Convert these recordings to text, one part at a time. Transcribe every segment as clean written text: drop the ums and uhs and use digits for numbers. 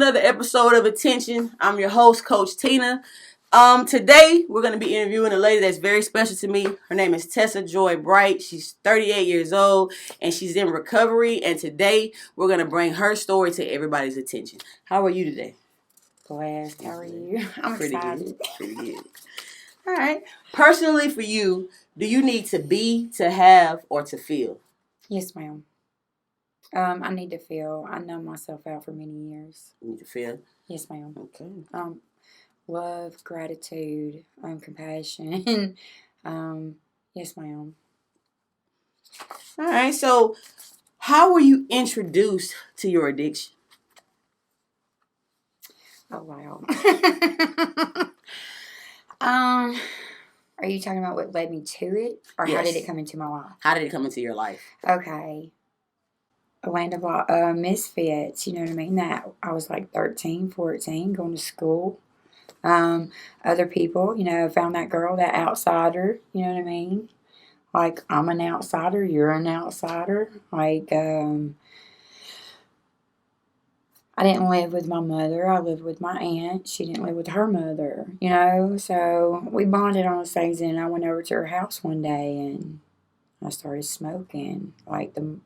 another episode of Attention. I'm your host, Coach Tina. Today we're going to be interviewing a lady that's very special to me. Her name is Tessa Bright. She's 38 years old and she's in recovery. And today we're going to bring her story to everybody's attention. How are you today? Blessed. How are you? I'm pretty excited. Good. Pretty good. All right. Personally, for you, do you need to be, to have, or to feel? Yes, ma'am. I need to feel. I numbed myself out for many years. You need to feel? Yes, ma'am. Okay. Love, gratitude, compassion. Yes, ma'am. All right. So, how were you introduced to your addiction? Oh, wow. Are you talking about what led me to it? Or Yes. how did it come into my life? How did it come into your life? Okay. A land of misfits, you know what I mean? That I was like 13, 14, going to school. Other people, found that girl, that outsider, you know what I mean? Like, I'm an outsider, you're an outsider. Like, I didn't live with my mother. I lived with my aunt. She didn't live with her mother, So we bonded on a season. I went over to her house one day and I started smoking. Like the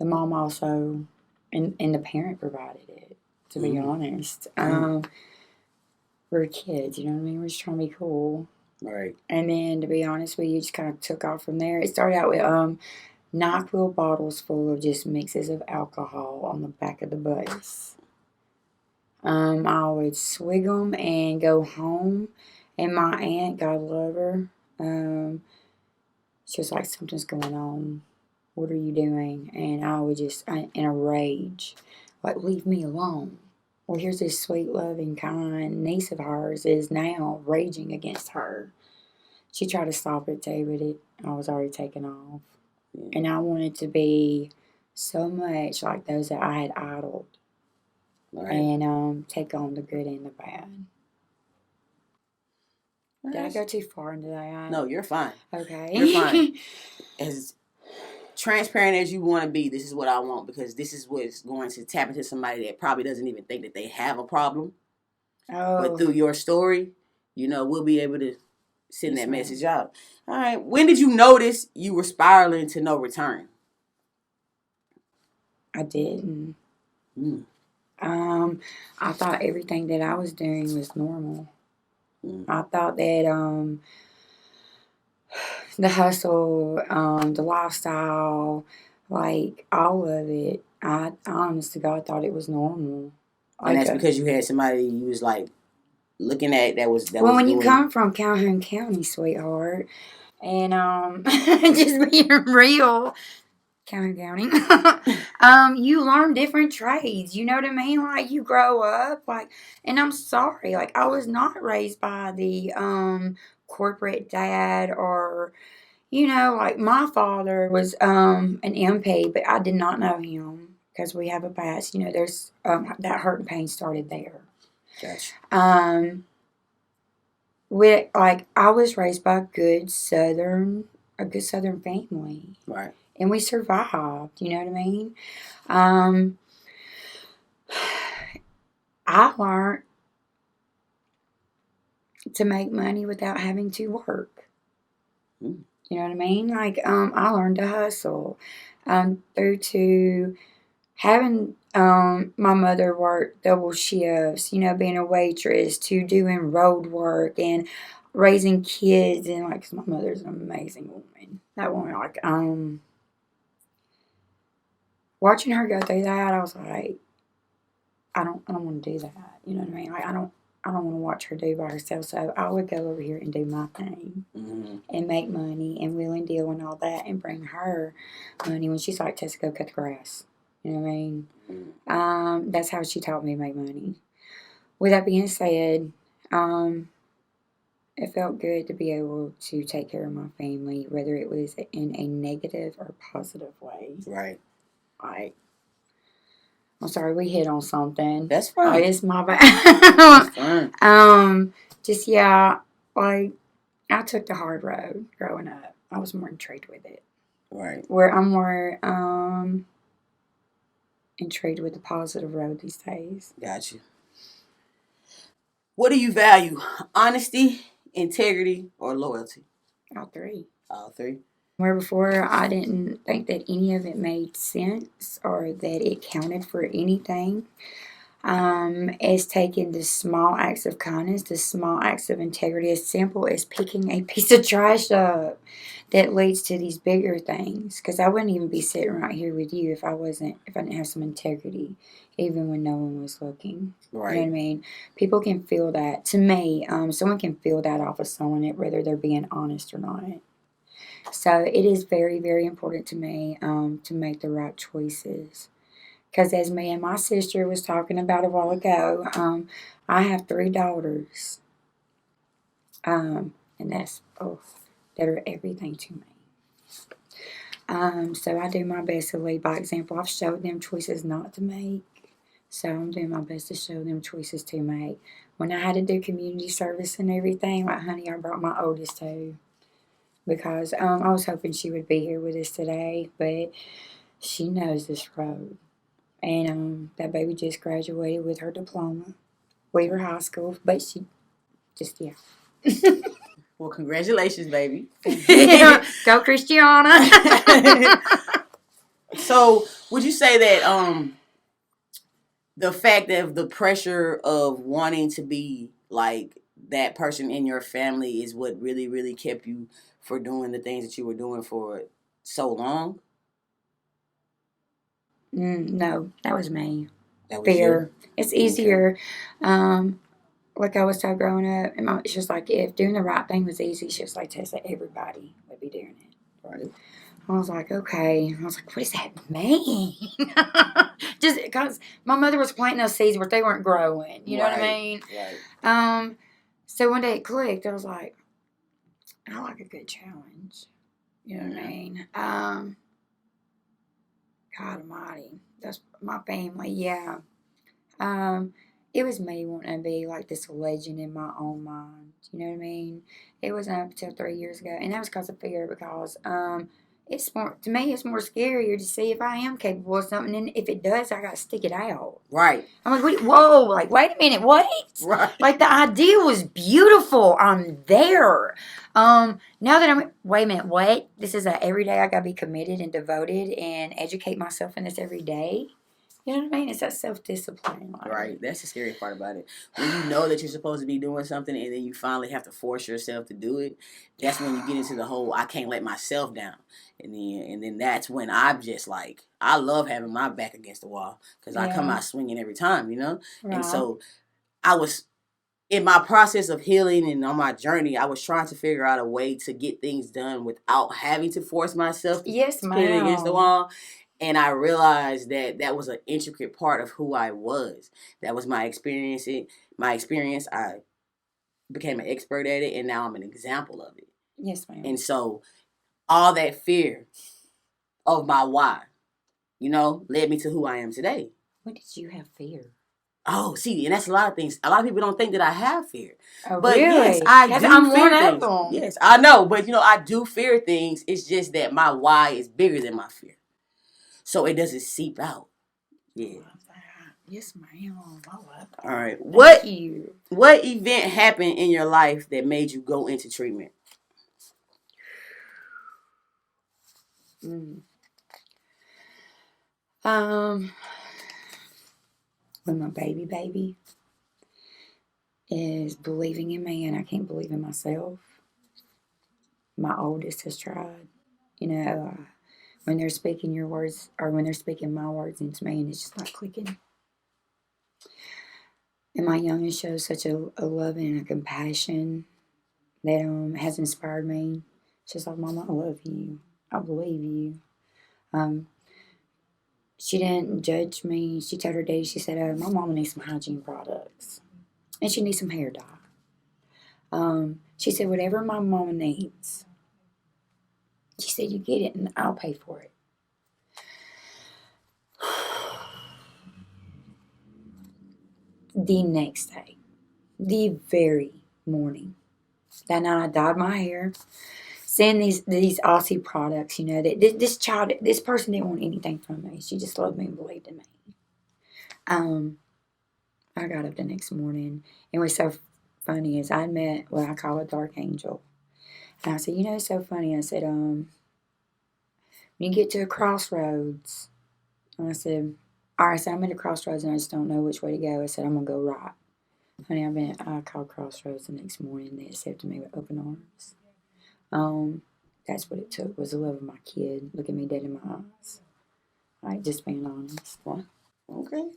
mom also, and the parent provided it. To be honest, we were kids. You know what I mean? We were just trying to be cool. Right. And then, to be honest with you, just kind of took off from there. It started out with NyQuil bottles full of just mixes of alcohol on the back of the bus. I would swig them and go home. And my aunt, God love her, she was like, something's going on. What are you doing? And I would just, in a rage, like, leave me alone. Well, here's this sweet, loving, kind niece of hers is now raging against her. She tried to stop it too, but I was already taken off. And I wanted to be so much like those that I had idoled. Right. And take on the good and the bad. Did I go too far into that? No, you're fine. Okay. You're fine. As transparent as you want to be, this is what I want, because this is what's going to tap into somebody that probably doesn't even think that they have a problem. Oh. But through your story, we'll be able to send that message out. All right. When did you notice you were spiraling to no return? I didn't. I thought everything that I was doing was normal. I thought that the hustle, the lifestyle, like all of it, I honest to God thought it was normal. And that's because you had somebody you was like looking at that was when you come from Calhoun County, sweetheart, and just being real, Calhoun County, you learn different trades. You know what I mean? Like, you grow up, like, and I'm sorry, like, I was not raised by the corporate dad, or, like, my father was an MP, but I did not know him because we have a past. There's that hurt and pain started there. Gotcha. I was raised by a good Southern family. Right. And we survived, you know what I mean? I learned to make money without having to work. You know what I mean? Like, I learned to hustle through to having my mother work double shifts, being a waitress, to doing road work and raising kids. And, like, 'cause my mother's an amazing woman. That woman, like, watching her go through that, I was like, I don't want to do that. You know what I mean? Like, I don't want to watch her do by herself. So I would go over here and do my thing and make money and wheel and deal and all that, and bring her money when she's like, Tessa, go cut the grass. You know what I mean? That's how she taught me to make money. With that being said, it felt good to be able to take care of my family, whether it was in a negative or positive way. Right. Like, I'm sorry, we hit on something. That's fine. Like, it's my bad. That's fine. Just, yeah, like, I took the hard road growing up. I was more intrigued with it. Right. Where I'm more, intrigued with the positive road these days. Gotcha. What do you value? Honesty, integrity, or loyalty? All three. All three. Where before I didn't think that any of it made sense or that it counted for anything. It's taking the small acts of kindness, the small acts of integrity, as simple as picking a piece of trash up, that leads to these bigger things. Because I wouldn't even be sitting right here with you if I didn't have some integrity, even when no one was looking. Right. You know what I mean? People can feel that. To me, someone can feel that off of someone, whether they're being honest or not. So it is very, very important to me to make the right choices. Because as me and my sister was talking about a while ago, I have 3 daughters. And that are everything to me. So I do my best to lead by example. I've showed them choices not to make. So I'm doing my best to show them choices to make. When I had to do community service and everything, like, honey, I brought my oldest too. Because I was hoping she would be here with us today. But she knows this road. And that baby just graduated with her diploma. Weaver High School. But she just, yeah. Well, congratulations, baby. Go, Christiana. So, would you say that the fact of the pressure of wanting to be like that person in your family is what really, really kept you for doing the things that you were doing for so long? No, that was me. That was Fear. you? It's easier. Like I was taught growing up, and it's just like if doing the right thing was easy, she was like, Tessa, everybody would be doing it. Right. I was like, okay. I was like, what does that mean? Just because my mother was planting those seeds where they weren't growing. You know what I mean? Right. So one day it clicked. I was like, I like a good challenge. You know what I mean? God Almighty, that's my family. Yeah. It was me wanting to be like this legend in my own mind. You know what I mean? It wasn't up until 3 years ago, and that was because of fear. Because it's more, to me, it's more scarier to see if I am capable of something, and if it does, I got to stick it out. Right. I'm like, whoa, like, wait a minute, what? Right. Like, the idea was beautiful. I'm there. Now that wait a minute, what? This is every day I got to be committed and devoted and educate myself in this every day. You know what I mean? It's that self-discipline. Like. Right. That's the scary part about it. When you know that you're supposed to be doing something and then you finally have to force yourself to do it, that's when you get into the whole, I can't let myself down. And then that's when I'm just like, I love having my back against the wall because I come out swinging every time, you know? Right. And so I was, in my process of healing and on my journey, I was trying to figure out a way to get things done without having to force myself to put it against the wall. And I realized that was an intricate part of who I was. That was my experience. I became an expert at it, and now I'm an example of it. Yes, ma'am. And so all that fear of my why, led me to who I am today. When did you have fear? Oh, see, and that's a lot of things. A lot of people don't think that I have fear. Oh, but really? Yes, I do I'm fear one things. of them. Yes, I know. But, I do fear things. It's just that my why is bigger than my fear. So it doesn't seep out. Yeah. Yes, ma'am. I love that. All right. What event happened in your life that made you go into treatment? When my baby is believing in me and I can't believe in myself. My oldest has tried. When they're speaking your words or when they're speaking my words into me and it's just not clicking. And my youngest shows such a love and a compassion that has inspired me. She's like, Mama, I love you. I believe you. She didn't judge me. She told her daddy, she said, my mama needs some hygiene products. And she needs some hair dye. She said, whatever my mama needs. She said, you get it and I'll pay for it. The next day, the very morning, that night I dyed my hair, send these Aussie products, you know, that this person didn't want anything from me. She just loved me and believed in me. I got up the next morning, and what's so funny is I met what I call a dark angel. And I said, you know, it's so funny. I said, when you get to a crossroads, and I said, all right, so I'm at a crossroads and I just don't know which way to go. I said, I'm going to go right. Honey, I called Crossroads the next morning. They accepted me with open arms. That's what it took, was the love of my kid. Look at me dead in my eyes. Like, just being honest. Okay.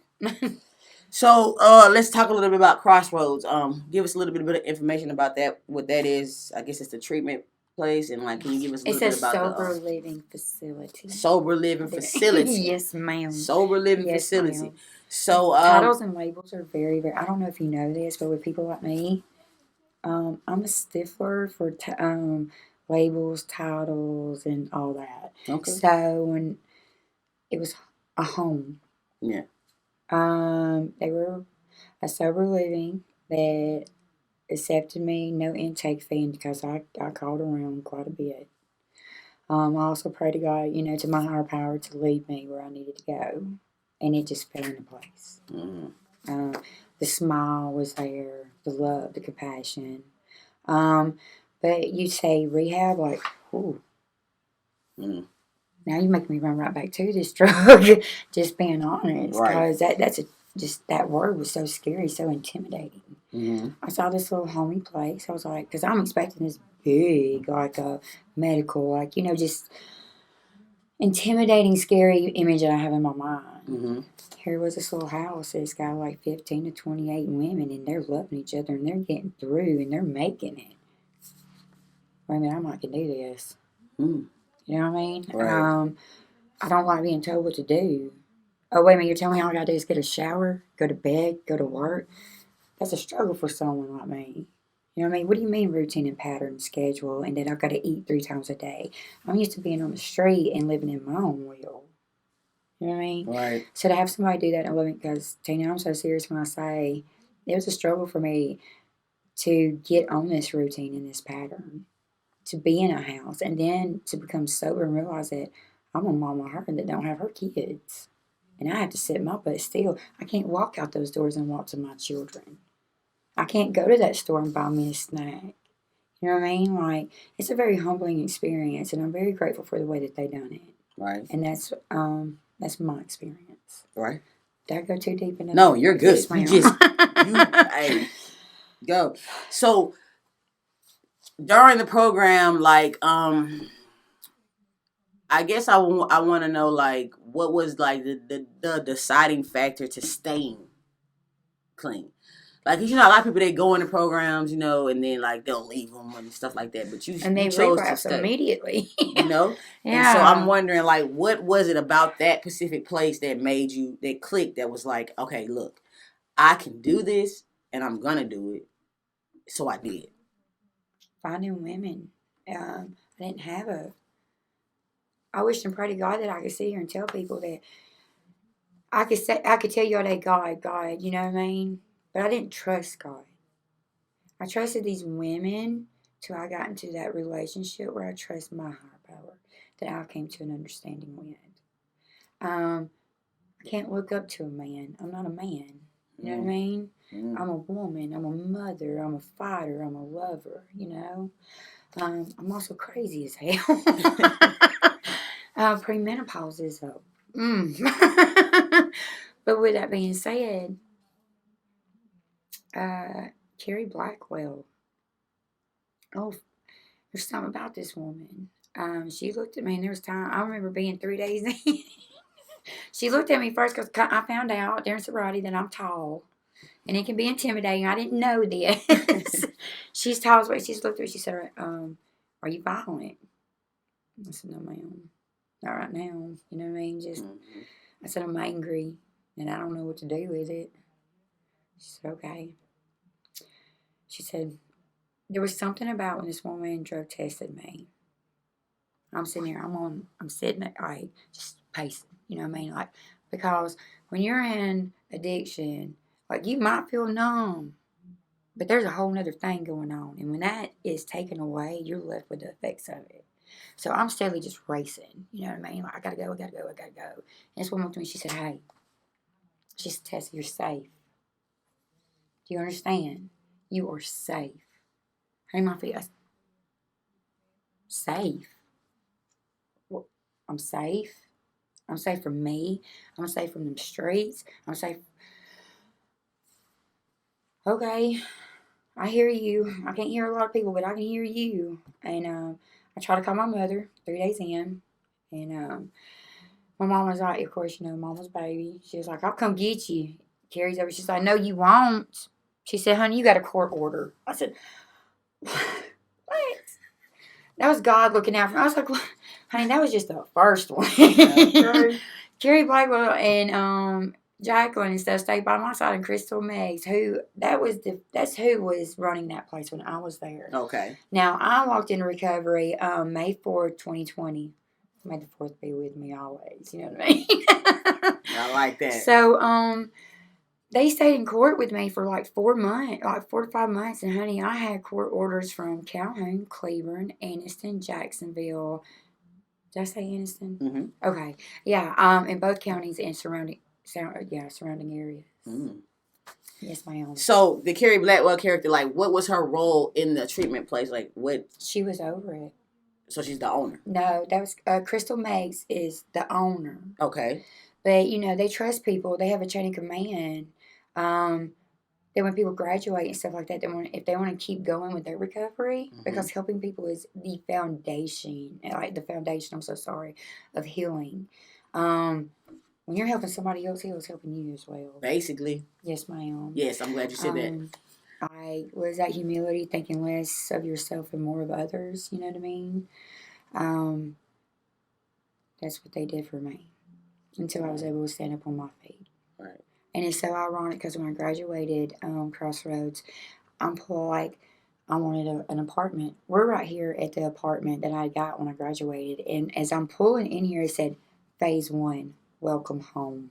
So, let's talk a little bit about Crossroads. Give us a little bit of information about that. What that is? I guess it's the treatment place, and like, can you give us a little bit about the sober living facility? Sober living facility. Yes, ma'am. Sober living facility. Ma'am. So, titles and labels are very, very. I don't know if you know this, but with people like me, I'm a stickler for labels, titles, and all that. Okay. So when it was a home. Yeah. They were a sober living that accepted me, no intake fee, because I called around quite a bit. I also prayed to God, you know, to my higher power to lead me where I needed to go, and it just fell into place. Mm-hmm. The smile was there, the love, the compassion. But you say rehab, like, ooh. Mm. Now you make me run right back to this drug. Just being honest, because just that word was so scary, so intimidating. Mm-hmm. I saw this little homey place. I was like, because I'm expecting this big, like a medical, like, you know, just intimidating, scary image that I have in my mind. Mm-hmm. Here was this little house. It's got like 15 to 28 women, and they're loving each other, and they're getting through, and they're making it. Wait a minute, I might can do this. Mm. You know what I mean? Right. I don't like being told what to do. Oh, wait a minute, you're telling me all I got to do is get a shower, go to bed, go to work? That's a struggle for someone like me. You know what I mean? What do you mean routine and pattern, schedule, and then I've got to eat 3 times a day? I'm used to being on the street and living in my own will. You know what I mean? Right. So to have somebody do that, I love it, because, Tina, I'm so serious when I say it was a struggle for me to get on this routine and this pattern, to be in a house, and then to become sober and realize that I'm a mama her that don't have her kids. And I have to sit my butt still. I can't walk out those doors and walk to my children. I can't go to that store and buy me a snack. You know what I mean? Like, it's a very humbling experience, and I'm very grateful for the way that they done it. Right. And that's my experience. Right. Did I go too deep into that? No, you're good. Hey, go. So during the program, like, I guess I want to know, like, what was like the deciding factor to staying clean. Like, you know, a lot of people, they go into programs, you know, and then like they'll leave them and stuff like that. But you chose to stay immediately, you know. Yeah. And so I'm wondering, like, what was it about that specific place that made you, that clicked, that was like, okay, look, I can do this and I'm gonna do it. So I did. Finding women, I didn't have I wish and pray to God that I could sit here and tell people that I could tell you all day, God, you know what I mean? But I didn't trust God. I trusted these women till I got into that relationship where I trust my higher power that I came to an understanding with. I can't look up to a man. I'm not a man. You know what I mean? I'm a woman. I'm a mother. I'm a fighter. I'm a lover, you know? I'm also crazy as hell. Premenopause is up. But with that being said, Carrie Blackwell. Oh, there's something about this woman. She looked at me, and there was time. I remember being 3 days in. She looked at me first because I found out during sobriety that I'm tall. And it can be intimidating. I didn't know this. She's tall as well. She just looked at me. She said, are you violent? I said, no, ma'am. Not right now. You know what I mean? Just, I said, I'm angry, and I don't know what to do with it. She said, okay. She said, there was something about when this woman drug tested me. I'm sitting there, I'm sitting there, like, just pacing, you know what I mean? Like, because when you're in addiction, like, you might feel numb, But there's a whole other thing going on. And when that is taken away, you're left with the effects of it. So I'm steadily just racing. You know what I mean? Like, I gotta go. And this woman to me, she said, hey, she said, Tessa, you're safe. Do you understand? You are safe. Honey, my feet, safe. Well, I'm safe. I'm safe from me. I'm safe from them streets. I'm safe. Okay, I hear you. I can't hear a lot of people, but I can hear you. And I tried to call my mother 3 days in. And my mom was like, of course, mama's baby. She was like, I'll come get you. Carrie's over. She's like, no, you won't. She said, honey, you got a court order. I said, what? That was God looking out for me. I was like, well, honey, that was just the first one. Carrie Blackwell and Jacqueline and stuff stayed by my side, and Crystal Meigs, that's who was running that place when I was there. Okay. Now, I walked into recovery May 4th, 2020. May the 4th be with me always. You know what I mean? I like that. So, they stayed in court with me for like 4 months, like 4 to 5 months. And, honey, I had court orders from Calhoun, Cleveland, Anniston, Jacksonville. Did I say Anniston? Mm-hmm. Okay. Yeah, in both counties and surrounding areas. Mm. Yes, ma'am. So, the Carrie Blackwell character, like, what was her role in the treatment place? Like, what? She was over it. So, she's the owner? No, that was Crystal Meigs is the owner. Okay. But, they trust people. They have a chain of command. Then when people graduate and stuff like that, if they want to keep going with their recovery, mm-hmm. because helping people is the foundation, of healing. When you're helping somebody else heal, it's helping you as well. Basically. Yes, ma'am. Yes, I'm glad you said that. Was that humility, thinking less of yourself and more of others, you know what I mean? That's what they did for me until I was able to stand up on my feet. Right. And it's so ironic because when I graduated CROSSROADS, I'm like, I wanted an apartment. We're right here at the apartment that I got when I graduated. And as I'm pulling in here, it said, Phase 1, welcome home.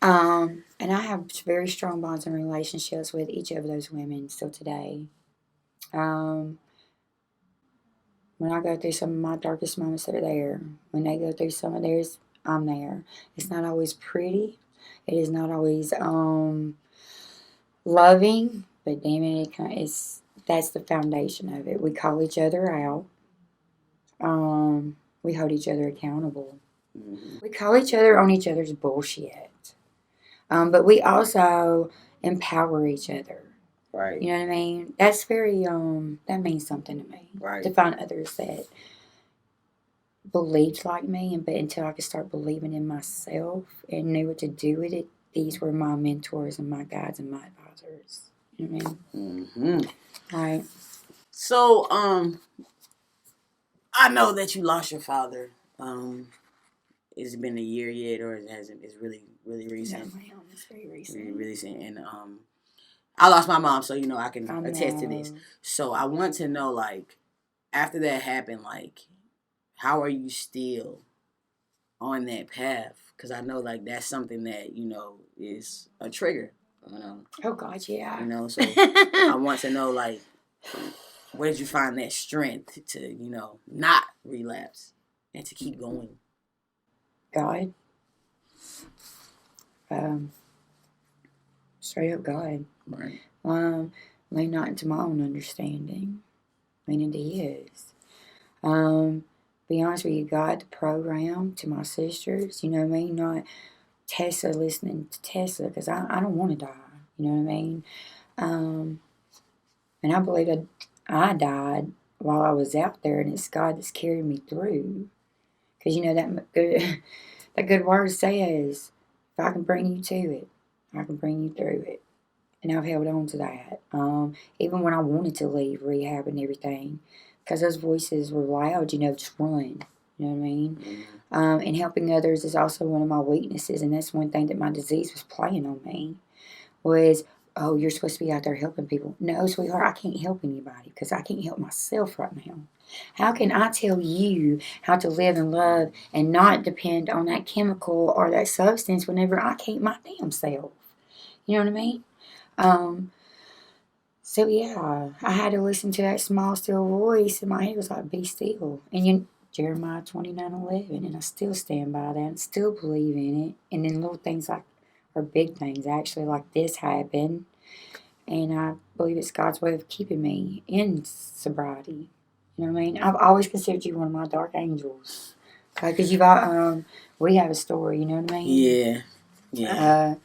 And I have very strong bonds and relationships with each of those women still today. When I go through some of my darkest moments, they're there. When they go through some of theirs, I'm there. It's not always pretty. It is not always loving, but damn it, that's the foundation of it. We call each other out. We hold each other accountable. Mm-hmm. We call each other on each other's bullshit. But we also empower each other. Right. You know what I mean? That's very, that means something to me. Right. To find others that believed like me, but until I could start believing in myself and knew what to do with it, these were my mentors and my guides and my advisors. You know what I mean? Mm-hmm. Right. So, I know that you lost your father. Has it been a year yet, or it hasn't? It's really, really recent. No, ma'am, it's very recent. Really recent. And I lost my mom, so I can attest to this. So I want to know, like, after that happened, like, how are you still on that path? Because I know, like, that's something that is a trigger. Oh God, yeah. So I want to know, like, where did you find that strength to not relapse and to keep going? God. Straight up God. Right. Lean not into my own understanding. Lean into His. Be honest with you, God, the program to my sisters, you know what I mean? Not Tessa listening to Tessa, because I don't want to die, you know what I mean? And I believe that I died while I was out there, and it's God that's carried me through. Because that good word says, if I can bring you to it, I can bring you through it. And I've held on to that. Even when I wanted to leave rehab and everything, because those voices were loud, just run. You know what I mean? Mm-hmm. And helping others is also one of my weaknesses, and that's one thing that my disease was playing on me, was, oh, you're supposed to be out there helping people. No, sweetheart, I can't help anybody because I can't help myself right now. How can I tell you how to live and love and not depend on that chemical or that substance whenever I can't my damn self? You know what I mean? So yeah, I had to listen to that small, still voice in my head. It was like, be still. And Jeremiah 29:11, and I still stand by that and still believe in it. And then little things like, or big things actually, like this happened. And I believe it's God's way of keeping me in sobriety. You know what I mean? I've always considered you one of my dark angels. Because we have a story, you know what I mean? Yeah.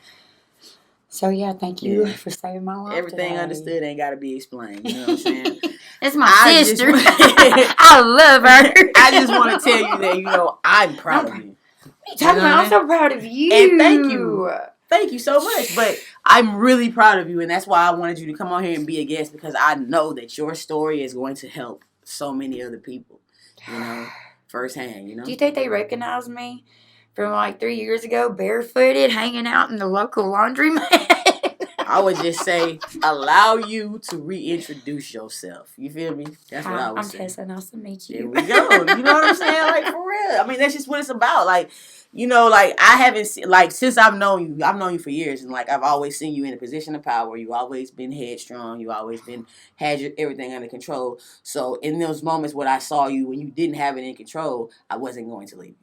So yeah, thank you for saving my life. Everything today. Understood ain't got to be explained. You know what I'm saying? It's my sister. I love her. I just want to tell you that I'm proud of you. What are you talking about? I'm so proud of you. And thank you. Thank you so much. But I'm really proud of you, and that's why I wanted you to come on here and be a guest, because I know that your story is going to help so many other people, firsthand, Do you think they recognize me from like 3 years ago, barefooted, hanging out in the local laundromat? I would just say, allow you to reintroduce yourself. You feel me? That's what I would say. I'm Tessa. Nice to meet you. There we go. You know what I'm saying? Like, for real. I mean, that's just what it's about. Like, I haven't seen, like, since I've known you for years, and like I've always seen you in a position of power. You've always been headstrong. You always had everything under control. So in those moments when I saw you when you didn't have it in control, I wasn't going to leave you.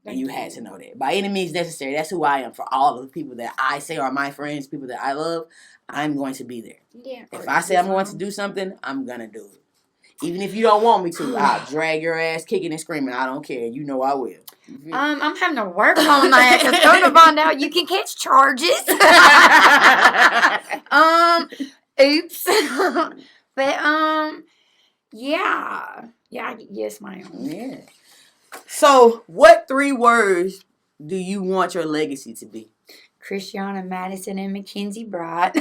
And you had to know that. By any means necessary, that's who I am. For all of the people that I say are my friends, people that I love, I'm going to be there. Yeah. If I say I'm going to do something, I'm going to do it. Even if you don't want me to, I'll drag your ass kicking and screaming. I don't care. You know I will. I'm having to work on that, because going to find out you can catch charges. Oops. But, yeah. Yeah, yes, ma'am. Yeah. So, what 3 words do you want your legacy to be? Christiana, Madison, and Mackenzie Bright.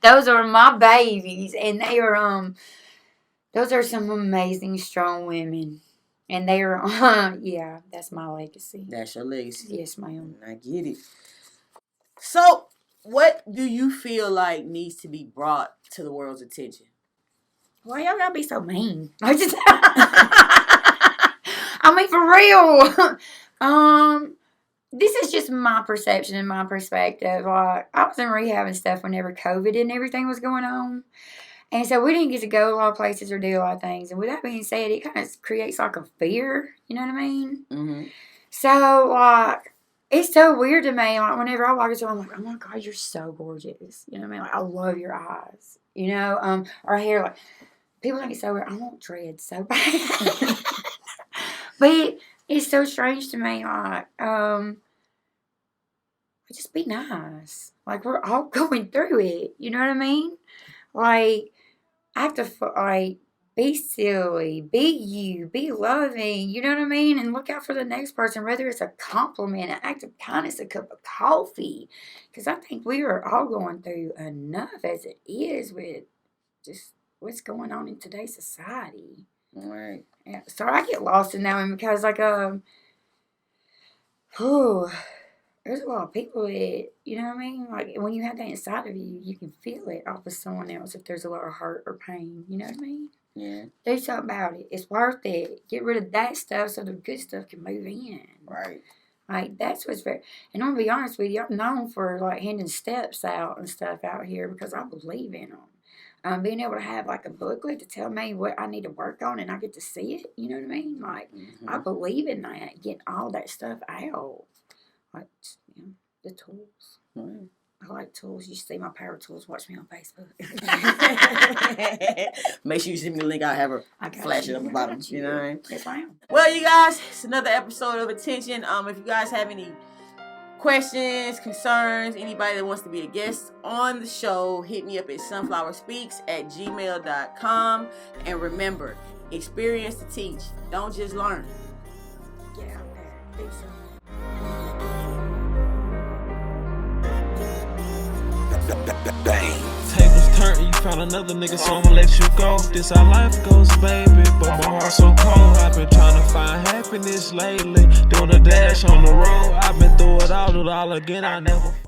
Those are my babies, and they are those are some amazing, strong women, and they are yeah, that's my legacy. That's your legacy. Yes, ma'am. I get it. So, what do you feel like needs to be brought to the world's attention? Why y'all gotta be so mean? I mean, for real. This is just my perception and my perspective. Like, I was in rehab and stuff whenever COVID and everything was going on. And so we didn't get to go a lot of places or do a lot of things. And with that being said, it kind of creates like a fear. You know what I mean? Mm-hmm. So, like, it's so weird to me. Like, whenever I walk into I'm like, oh my God, you're so gorgeous. You know what I mean? Like, I love your eyes. Or hair. Like, people think it's so weird. I want dreads so bad. But it's so strange to me, like, just be nice. Like, we're all going through it. You know what I mean? Like, I have to, be silly, be you, be loving, you know what I mean? And look out for the next person, whether it's a compliment, an act of kindness, a cup of coffee. Because I think we are all going through enough as it is with just what's going on in today's society. Right. Yeah, so I get lost in that one because, like, there's a lot of people that, you know what I mean? Like, when you have that inside of you, you can feel it off of someone else if there's a lot of hurt or pain. You know what I mean? Yeah. Do something about it. It's worth it. Get rid of that stuff so the good stuff can move in. Right. Like, that's what's very... And I'm going to be honest with you, I'm known for, like, handing steps out and stuff out here because I believe in them. Being able to have, like, a booklet to tell me what I need to work on and I get to see it, you know what I mean? Like, I believe in that, getting all that stuff out. Like, the tools. Mm. I like tools. You see my power tools. Watch me on Facebook. Make sure you send me the link. I'll have her flash it up the bottom. You know what I mean? Yes, I am. Well, you guys, it's another episode of Attention. If you guys have any questions, concerns, anybody that wants to be a guest on the show, hit me up at sunflowerspeaks@gmail.com. And remember, experience to teach. Don't just learn. Get out there. Do something. Tables turn, you found another nigga, so I'ma let you go. This how life goes, baby, but my heart's so cold. I've been trying to find happiness lately, doing a dash on the road. I've been through it all again, I never